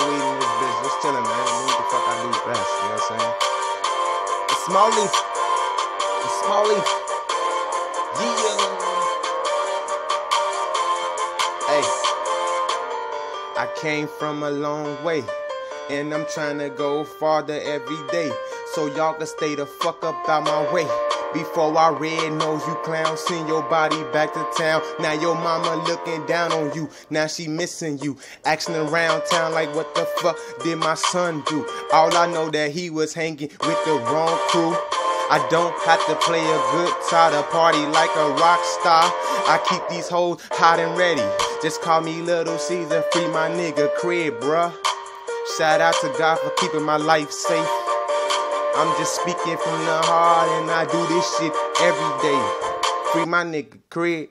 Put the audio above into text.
weed in this bitch. Just chillin', man. Do what the fuck I do best. You know what I'm saying? It's Small Leaf. It's Small Leaf. Yeah. Hey. I came from a long way, and I'm trying to go farther every day, so y'all can stay the fuck up out my way. Before I red nose you clown, send your body back to town. Now your mama looking down on you, now she missing you. Asking around town like what the fuck did my son do? All I know that he was hanging with the wrong crew. I don't have to play a good side of party like a rock star. I keep these hoes hot and ready. Just call me Little Caesar, free my nigga crib, bruh. Shout out to God for keeping my life safe. I'm just speaking from the heart and I do this shit every day. Free my nigga crib.